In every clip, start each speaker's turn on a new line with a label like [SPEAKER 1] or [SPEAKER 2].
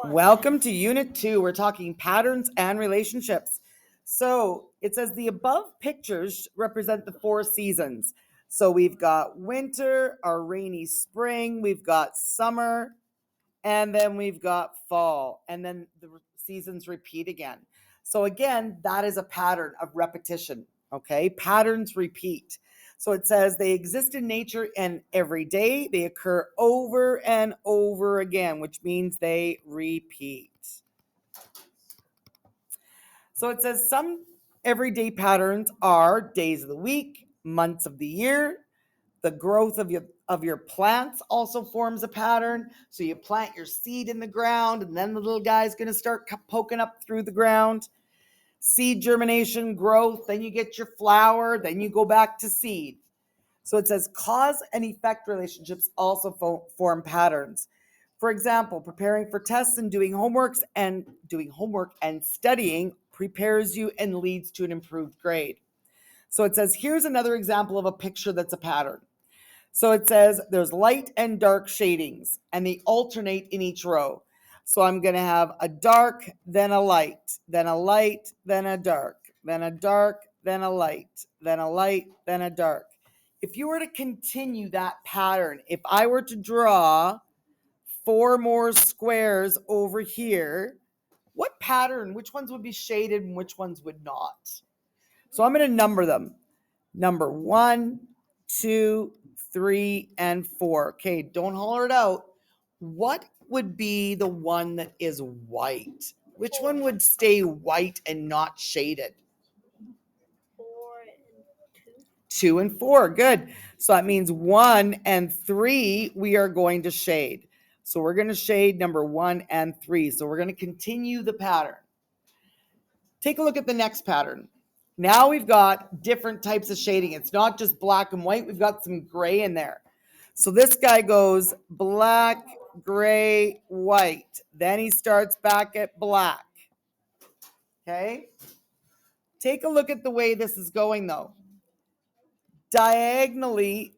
[SPEAKER 1] Welcome to Unit 2. We're talking patterns and relationships. So it says the above pictures represent the 4 seasons. So we've got winter, our rainy spring, we've got summer, and then we've got fall. And then the seasons repeat again. So again, that is a pattern of repetition. Okay, patterns repeat. So it says they exist in nature and every day they occur over and over again, which means they repeat. So it says some everyday patterns are days of the week, months of the year. The growth of your plants also forms a pattern. So you plant your seed in the ground and then the little guy's going to start poking up through the ground. Seed germination, growth, then you get your flower, then you go back to seed. So it says cause and effect relationships also form patterns. For example, preparing for tests and doing homework and studying prepares you and leads to an improved grade. So it says here's another example of a picture that's a pattern. So it says there's light and dark shadings and they alternate in each row. So I'm going to have a dark, then a light, then a light, then a dark, then a dark, then a light, then a light, then a dark. If you were to continue that pattern, if I were to draw 4 more squares over here, what pattern, which ones would be shaded and which ones would not? So I'm going to number them. Number 1, 2, 3, and 4. Okay, don't holler it out. What would be the one that is white? Which one would stay white and not shaded? 2 and 4. Good. So that means 1 and 3 we are going to shade. So we're going to shade number 1 and 3. So we're going to continue the pattern. Take a look at the next pattern. Now we've got different types of shading. It's not just black and white. We've got some gray in there. So this guy goes black, gray, white. Then he starts back at black. Okay? Take a look at the way this is going though. Diagonally,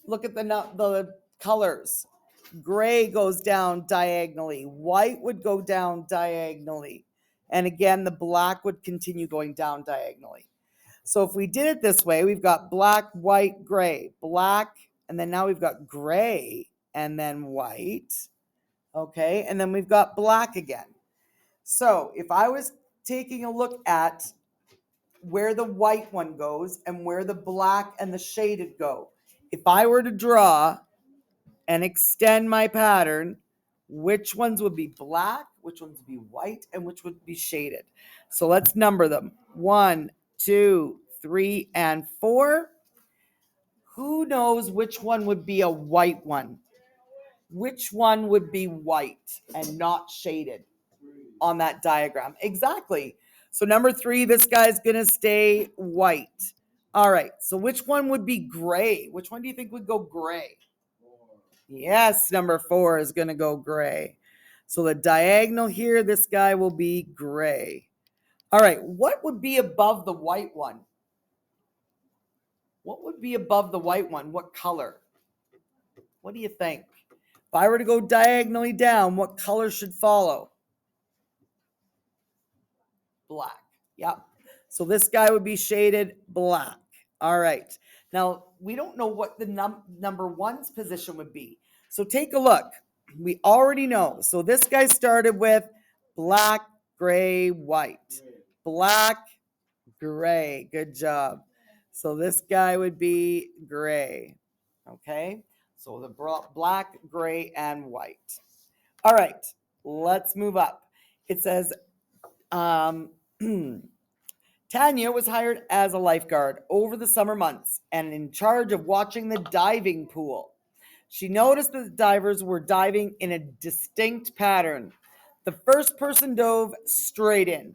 [SPEAKER 1] look at the colors. Gray goes down diagonally. White would go down diagonally. And again, the black would continue going down diagonally. So if we did it this way, we've got black, white, gray, black, and then now we've got gray and then white. Okay, and then we've got black again. So if I was taking a look at where the white one goes and where the black and the shaded go, if I were to draw and extend my pattern, which ones would be black, which ones would be white, and which would be shaded? So let's number them. 1, 2, 3, and 4. Who knows which one would be a white one? Which one would be white and not shaded on that diagram? Exactly. So number 3, this guy's going to stay white. All right. So which one would be gray? Which one do you think would go gray? Yes, number 4 is going to go gray. So the diagonal here, this guy will be gray. All right. What would be above the white one? What would be above the white one? What color? What do you think? If I were to go diagonally down, what color should follow? Black. Yep. So this guy would be shaded black. All right. Now, we don't know what the number 1's position would be. So take a look. We already know. So this guy started with black, gray, white. Black, gray. Good job. So this guy would be gray. Okay. So the black, gray, and white. All right. Let's move up. It says, Tanya was hired as a lifeguard over the summer months and in charge of watching the diving pool. She noticed that the divers were diving in a distinct pattern. The first person dove straight in.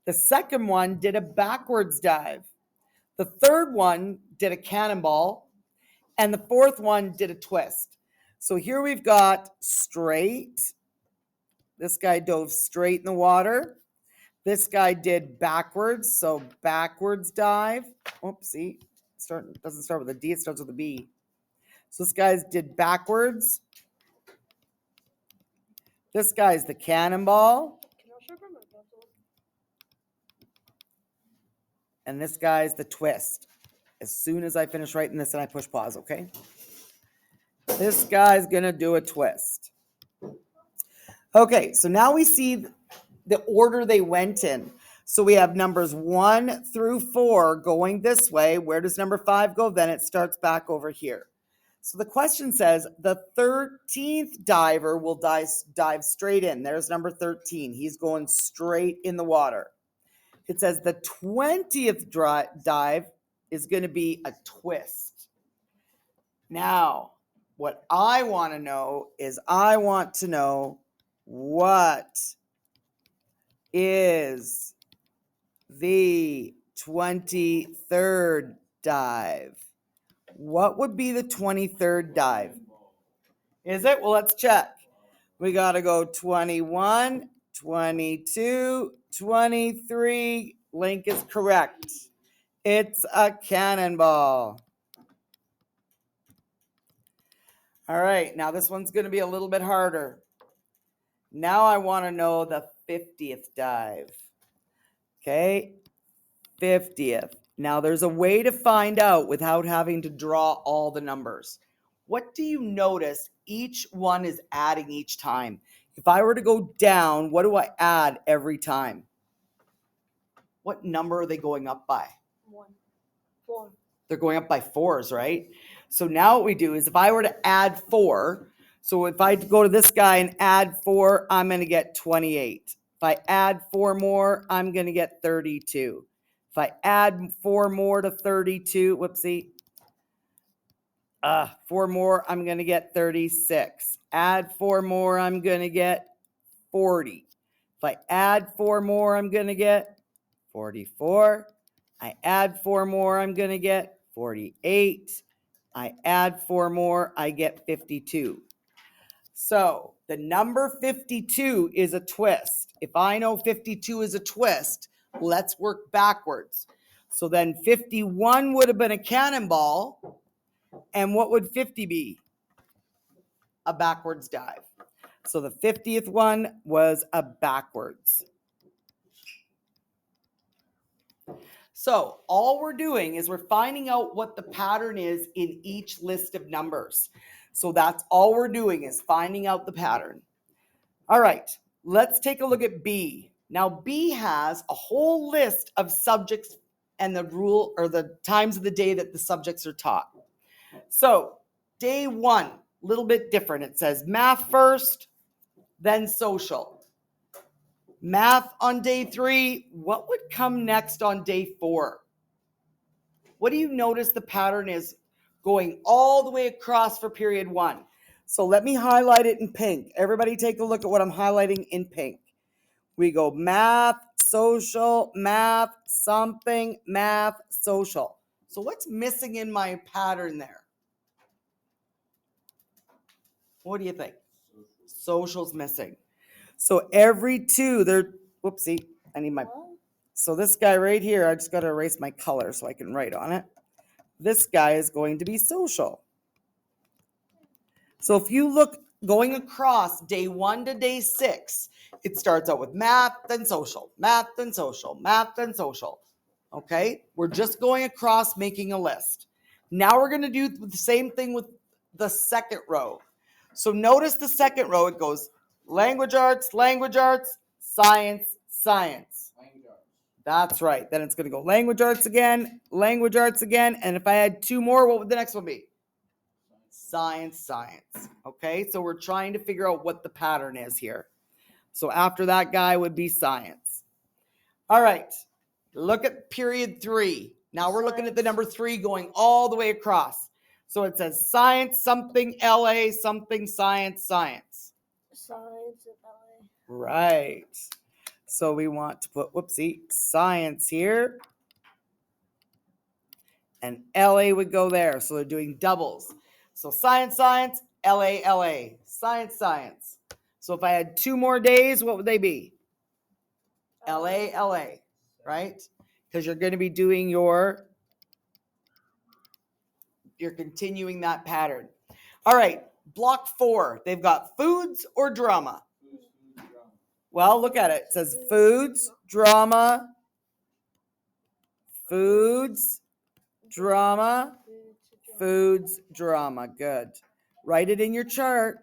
[SPEAKER 1] The second one did a backwards dive. The third one did a cannonball. And the fourth one did a twist. So here we've got straight. This guy dove straight in the water. This guy did backwards, so backwards dive. Oopsie, doesn't start with a D, it starts with a B. So this guy did backwards, This guy's the cannonball. And this guy's the twist. As soon as I finish writing this and I push pause, okay? This guy's gonna do a twist. Okay, so now we see the order they went in. So we have numbers 1 through 4 going this way. Where does number 5 go? Then it starts back over here. So the question says the 13th diver will dive straight in. There's number 13. He's going straight in the water. It says the 20th dive is going to be a twist. Now, what I want to know is what is the 23rd dive? What would be the 23rd dive? Is it? Well, let's check. We got to go 21, 22, 23. Link is correct. It's a cannonball. All right, now this one's going to be a little bit harder. Now I want to know the 50th dive. Okay, 50th. Now there's a way to find out without having to draw all the numbers. What do you notice each one is adding each time? If I were to go down, what do I add every time? What number are they going up by?
[SPEAKER 2] 1, 4.
[SPEAKER 1] They're going up by 4s, right? So now what we do is if I were to add 4, so if I go to this guy and add 4, I'm going to get 28. If I add 4 more, I'm going to get 32. If I add 4 more to 32, 4 more, I'm going to get 36. Add 4 more, I'm going to get 40. If I add 4 more, I'm going to get 44. I add 4 more, I'm going to get 48. I add 4 more, I get 52. So the number 52 is a twist. If I know 52 is a twist, let's work backwards. So then 51 would have been a cannonball. And what would 50 be? A backwards dive. So the 50th one was a backwards. So all we're doing is we're finding out what the pattern is in each list of numbers. So that's all we're doing is finding out the pattern. All right, let's take a look at B. Now B has a whole list of subjects and the rule or the times of the day that the subjects are taught. So day 1, a little bit different. It says math first, then social. Math on day 3, what would come next on day 4? What do you notice the pattern is going all the way across for period 1? So let me highlight it in pink. Everybody take a look at what I'm highlighting in pink. We go math, social, math, something, math, social. So what's missing in my pattern there? What do you think? Social's missing. So every 2, so this guy right here, I just got to erase my color so I can write on it. This guy is going to be social. So if you look going across day 1 to day 6, it starts out with math, then social, math, then social, math, then social. Okay, we're just going across making a list. Now we're going to do the same thing with the second row. So notice the second row, it goes language arts, science, science. That's right. Then it's going to go language arts again. And if I had 2 more, what would the next one be? Science. Okay, so we're trying to figure out what the pattern is here. So after that guy would be science. All right, look at period 3. Now we're looking at the number 3 going all the way across. So it says science, something, LA, something, science.
[SPEAKER 2] Science and LA.
[SPEAKER 1] Right. So we want to put, science here. And LA would go there. So they're doing doubles. So science, LA, science. So if I had 2 more days, what would they be? LA, right? Because you're going to be doing you're continuing that pattern. All right, block 4. They've got foods or drama. Well, look at it. It says foods, drama, foods, drama, foods, drama. Good. Write it in your chart.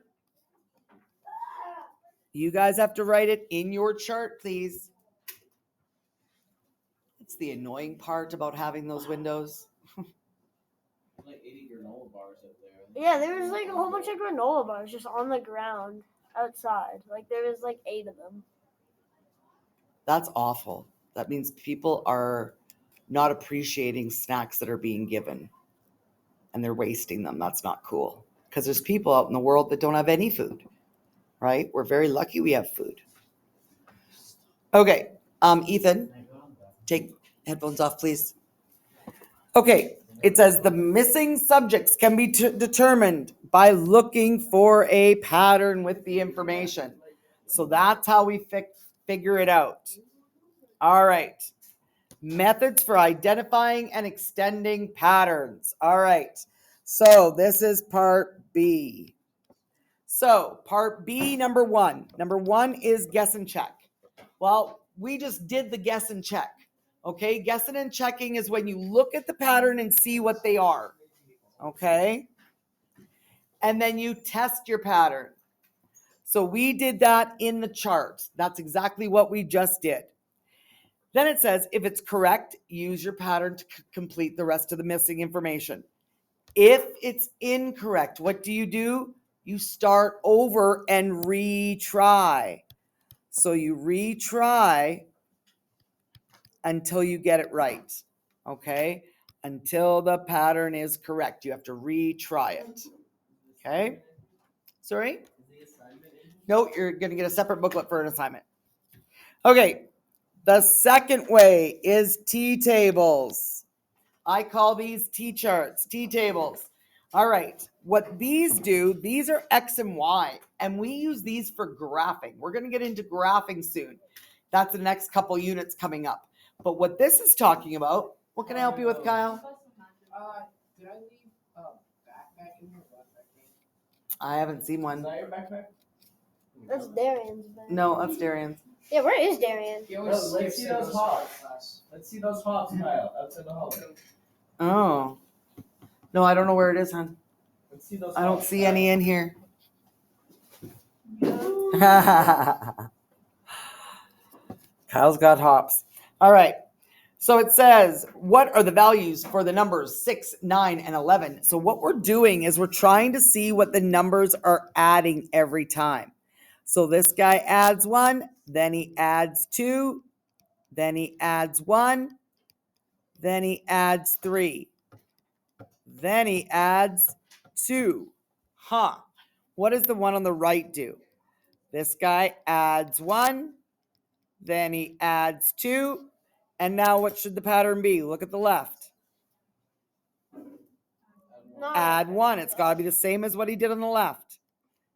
[SPEAKER 1] You guys have to write it in your chart, please. It's the annoying part about having those windows.
[SPEAKER 3] Like 80 granola bars up there.
[SPEAKER 2] Yeah, there was like a whole bunch of granola bars just on the ground outside. Like there was like 8 of them.
[SPEAKER 1] That's awful. That means people are not appreciating snacks that are being given and they're wasting them. That's not cool. Because there's people out in the world that don't have any food, right? We're very lucky we have food. Okay, Ethan, take headphones off, please. Okay, it says the missing subjects can be determined by looking for a pattern with the information. So that's how we figure it out. All right. Methods for identifying and extending patterns. All right. So this is part B. So part B, number one. Number one is guess and check. Well, we just did the guess and check. Okay, guessing and checking is when you look at the pattern and see what they are. Okay, and then you test your pattern. So we did that in the chart. That's exactly what we just did. Then it says, if it's correct, use your pattern to complete the rest of the missing information. If it's incorrect, what do? You start over and retry. So you retry until you get it right, okay? Until the pattern is correct. You have to retry it, okay? Sorry? No, you're going to get a separate booklet for an assignment. Okay, the second way is T-tables. I call these T-charts, T-tables. All right, what these do, these are X and Y, and we use these for graphing. We're going to get into graphing soon. That's the next couple units coming up. But what this is talking about, what can I help you with, Kyle?
[SPEAKER 3] Did I leave a backpack in here?
[SPEAKER 1] I haven't seen one.
[SPEAKER 3] Is that your backpack?
[SPEAKER 2] That's Darian's bag.
[SPEAKER 1] No, that's Darian's.
[SPEAKER 2] Yeah, where is Darian?
[SPEAKER 3] Let's see those hops. Let's see those hops, Kyle, outside the hallway.
[SPEAKER 1] Oh. No, I don't know where it is, hon.
[SPEAKER 3] Let's see those
[SPEAKER 1] I don't
[SPEAKER 3] hops,
[SPEAKER 1] see
[SPEAKER 3] Kyle.
[SPEAKER 1] any in here. Kyle's got hops. All right. So it says, what are the values for the numbers 6, 9, and 11? So what we're doing is we're trying to see what the numbers are adding every time. So this guy adds 1, then he adds 2, then he adds 1, then he adds 3, then he adds 2. What does the one on the right do? This guy adds 1, then he adds 2, and now what should the pattern be? Look at the left.
[SPEAKER 2] No.
[SPEAKER 1] Add 1. It's got to be the same as what he did on the left.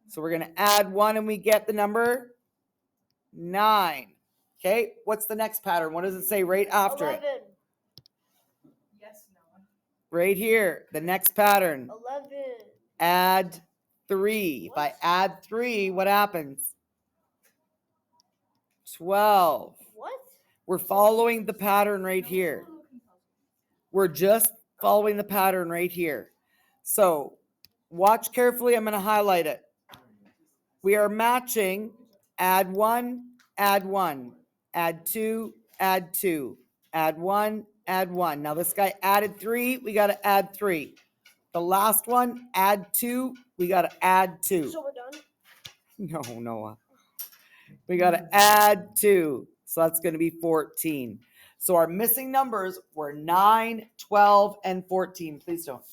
[SPEAKER 1] So we're going to add 1 and we get the number 9. Okay, what's the next pattern? What does it say right after
[SPEAKER 2] 11.
[SPEAKER 1] it? Right here, the next pattern.
[SPEAKER 2] 11.
[SPEAKER 1] Add 3. If I add 3, what happens? 12.
[SPEAKER 2] What?
[SPEAKER 1] We're following the pattern right here. We're just following the pattern right here. So watch carefully. I'm going to highlight it. We are matching add 1, add 1, add 2, add 2, add 1, add 1. Now this guy added 3. We got to add 3. The last one, add 2. We got to add 2.
[SPEAKER 2] So we're done?
[SPEAKER 1] No, Noah. We got to add 2. So that's going to be 14. So our missing numbers were 9, 12, and 14. Please don't.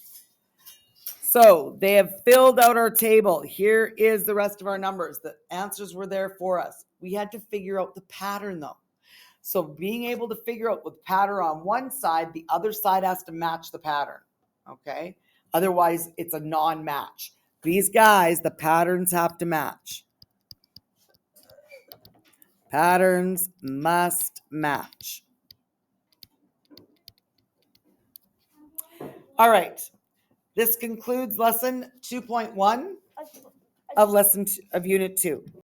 [SPEAKER 1] So they have filled out our table. Here is the rest of our numbers. The answers were there for us. We had to figure out the pattern though. So being able to figure out with pattern on one side, the other side has to match the pattern. Okay? Otherwise, it's a non-match. These guys, the patterns have to match. Patterns must match. All right. This concludes lesson 2.1 of unit 2.